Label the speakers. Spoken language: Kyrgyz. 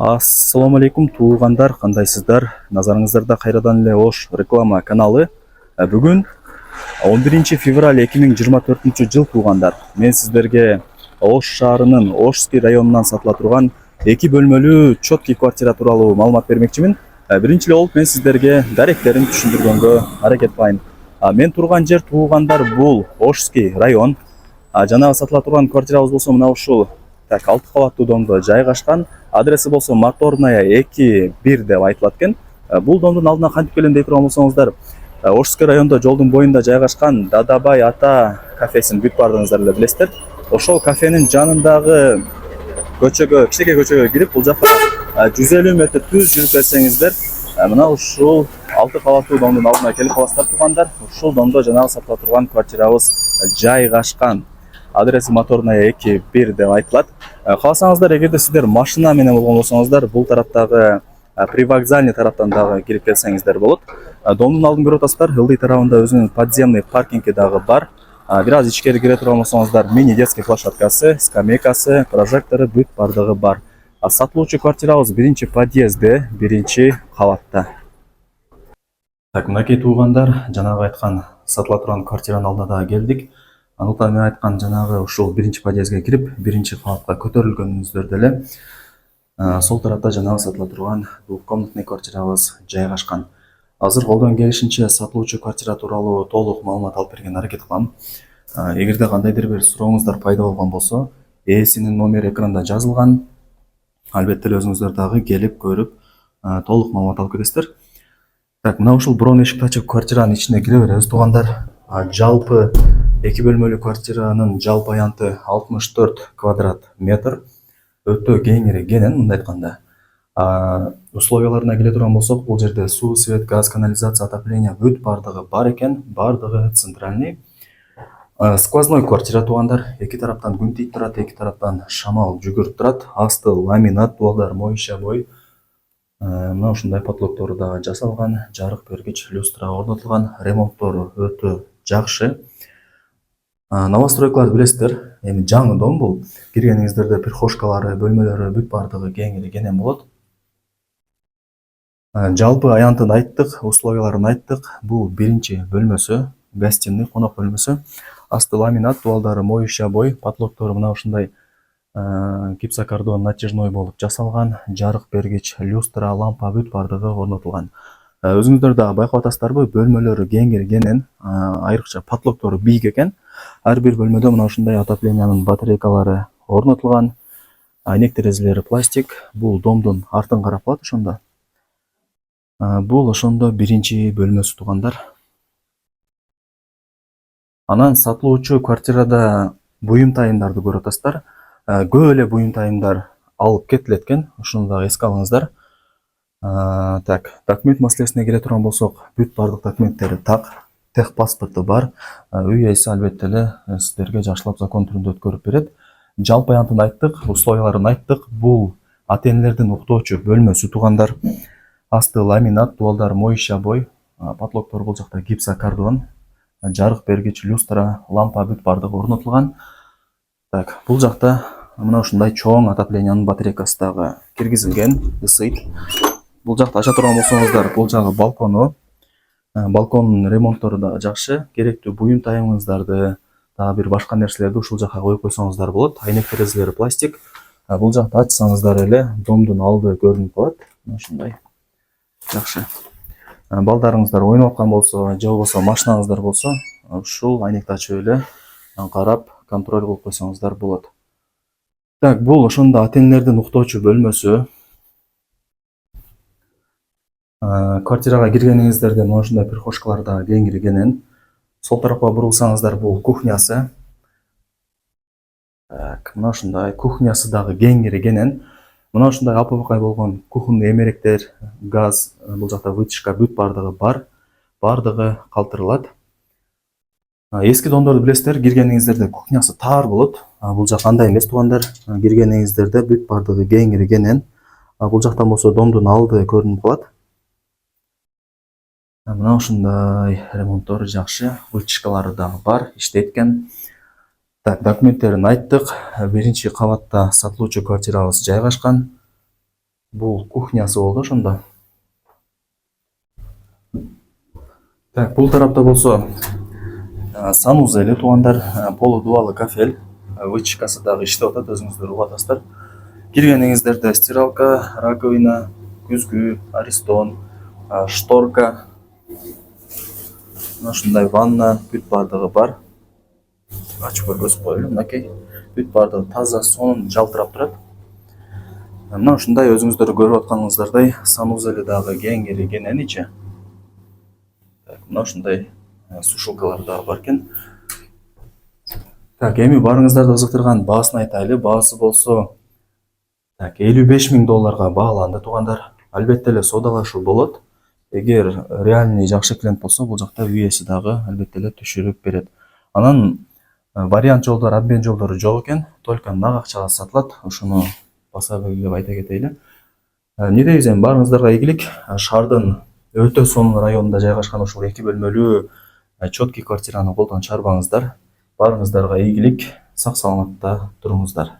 Speaker 1: Ассаламу алейкум туугандар, кандайсыздар? Назарыңыздарда кайрадан эле Ош реклама каналы. Бүгүн 11 февраль 2024 жыл туугандар. Мен сиздерге Ош шаарынын Ошский районунан сатыла турган 2 бөлмөлүү чоткий квартира тууралуу маалымат бермекчимин. Биринчи эле болуп мен сиздерге даректерин түшүндүргөнгө аракет кылайын. Мен турган жер туугандар бул Ошский район. Жанагы сатыла турган квартирабыз болсо мына ушул 6 кабаттуу домдо жайгашкан. Адреси болсо Моторная 2-1 деп айтылат экен. Бул домдун алдына кантип келем дей турган болсоңуздар, Ошский райондо жолдун боюнда жайгашкан Дадабай ата кафесин бүт бардыгыңыздар эле билесиздер. Ошол кафенин жанындагы көчөгө, кичинекей көчөгө кирип, бул жакка 150 метр түз жүрүп берсеңиздер, мына ушул 6 кабаттуу домдун алдына келип каласыздар туугандар. Ушул домдо жанагы сатыла турган квартирабыз жайгашкан. Адреси Моторная 2-1 деп айтылат. Кааласаңыздар, эгерде сиздер машина менен болгон болсоңуздар, бул тараптагы привокзальный тараптан дагы кирип келсеңиздер болот. Домдун алдын көрүп атасыздар, ылдый тарабында өзүнүн подземный паркинги дагы бар. Бир аз ичкери кире турган болсоңуздар, мини детский площадкасы, скамейкасы, прожектору бүт бардыгы бар. Сатылуучу квартирабыз биринчи подъездде, биринчи кабатта. Мынакей туугандар, жанагы айткан сатыла турган квартиранын алдына дагы келдик. Анықтан мен айткан жанагы ушул биринчи подъездге кирип, биринчи кабатка көтөрүлгөнүңүздөрдө эле сол тарапта жанагы сатыла турган двухкомнатный квартирабыз жайгашкан. Азыр колдон келишинче сатылуучу квартира тууралуу толук маалымат алып берген аракет кылам. Эгерде кандайдыр бир сурооңуздар пайда болгон болсо, ээсинин номери экранда жазылган. Албетте эле өзүңүздөр дагы келип көрүп, толук маалымат алып кетесиздер. Мына ушул бирок эшикти ачып квартиранын ичине кире беребиз туугандар. Жалпы 2 бөлмөлүү квартиранын жалпы аянты 64 квадрат метр. Өтө кеңири кенен, мындай айтканда. Условияларына келе турган болсок, бул жерде суу, свет, газ, канализация, отопление бүт бардыгы бар экен, бардыгы центральный. Сквозной квартира туугандар, эки тараптан күн тийип турат, эки тараптан шамал жүгүрүп турат. Асты ламинат, дуалдар моюнча бой. Мына ушундай потлоктору дагы жасалган, жарык бергич, люстра орнотулган, ремонттору өтө жакшы. Новостройкаларды билесиздер, эми жаңы дом бул. Киргениңиздерде прихожкалары, бөлмөлөрү бүт бардыгы кеңири кенен болот. Жалпы аянтын айттык, условияларын айттык. Бул биринчи бөлмөсү, гостиный, конок бөлмөсү. Асты ламинат, дуалдары моюнча бой, потлоктору мына ушундай гипсокартон натяжной болуп жасалган, жарык бергич, люстра, лампа бүт бардыгы орнотулган. Өзүңүздөр дагы байкап атасыздарбы, бөлмөлөрү кеңири кенен, айрыкча потлоктору бийик экен. Ар бир бөлмөдө мына ушундай отоплениянын батарейкалары орнотулган. Айнек терезелери пластик. Бул домдун артын карап калат ошондо. Бул ошондо биринчи бөлмөсү туугандар. Анан сатылуучу квартирада буюм тайымдарды көрүп атасыздар. Көп эле буюм тайымдар алып кетилет экен. Ушуну дагы эске алыңыздар. Документ маселесине келе турган болсок, бүт бардык документтери так, техпаспорту бар. Үй ээси албетте эле сиздерге жакшылап закон түрүндө өткөрүп берет. Жалпы аянтын айттык, условияларын айттык. Бул ата-энелердин уктоочу бөлмөсү туугандар. Асты ламинат, дуалдар моюнча бой, потлоктор бул жакта гипсокартон, жарык бергич, люстра, лампа бүт бардыгы орнотулган. Бул жакта мына ушундай чоң отоплениянын батарейкасы дагы киргизилген, ысыйт. Бул жакта ача турган болсоңуздар, бул жагы балкону. Балконун ремонттору да жакшы. Керектүү буюм тайымыңыздарды, дагы бир башка нерселерди ушул жакка коюп койсоңуздар болот. Айнек терезелери пластик. Бул жакта ачсаңыздар эле домдун алды көрүнүп калат. Ушундай жакшы. Балдарыңыздар ойноп аткан болсо, же болбосо машинаңыздар болсо, ушул айнекти ачып эле карап, контроль кылып койсоңуздар болот. Бул ошондо ата-энелердин уктоочу бөлмөсү. Квартирага киргениңиздерде мына ушундай прихожкалар дагы кеңири кенен. Сол тарапка бурулсаңыздар, бул кухнясы. Мына ушундай кухнясы дагы кеңири кенен. Мына ушундай апыл-бакай болгон кухонный эмеректер, газ, бул жакта вытяжка бүт бардыгы бар. Бардыгы калтырылат. Эски домдорду билесиздер, киргениңиздерде кухнясы тар болот. Бул жак андай эмес туугандар. Киргениңиздерде бүт бардыгы кеңири кенен. Бул жактан болсо домдун алды көрүнүп калат. Мына ушундай ремонттор жакшы, вытяжкалары дагы бар, иштейт экен. Документтерин айттык. Биринчи кабатта сатылуучу квартирабыз жайгашкан. Бул кухнясы болду ошондо. Так, бул тарапта болсо санузели туугандар, полудубалы кафель, вытяжкасы дагы иштеп атат, өзүңүздөр угуп атасыздар. Киргениңиздерде стиралка, раковина, күзгү, аристон, шторка, ушундай ванна, бүт бардыгы бар. Ачып көргөзүп коелу, мынакей. Бүт бардыгы таза, сонун, жалтырап турат. Мына ушундай өзүңүздөр көрүп атканыңыздардай санузели дагы кеңири кененичи. Мына ушундай сушилкалар дагы бар экен. Так, эми барыңыздарды кызыктырган баасын айтайлы. Баасы болсо так, $55.000 бааланды туугандар. Албетте эле содалашуу болот. Эгер реальный жакшы клиент болсо, бул жакта үй ээси дагы албетте эле түшүрүп берет. Анан вариант жолдору, обмен жолдору жок экен, только нак акчага сатылат. Ошону баса белгилеп айта кетейли. Не дейсиң, барыңыздарга ийгилик. Шаардын өтө сонун районунда жайгашкан ушул 2 бөлмөлүү чоткий квартираны колдон чарбаңыздар. Барыңыздарга ийгилик, сак саламатта туруңуздар.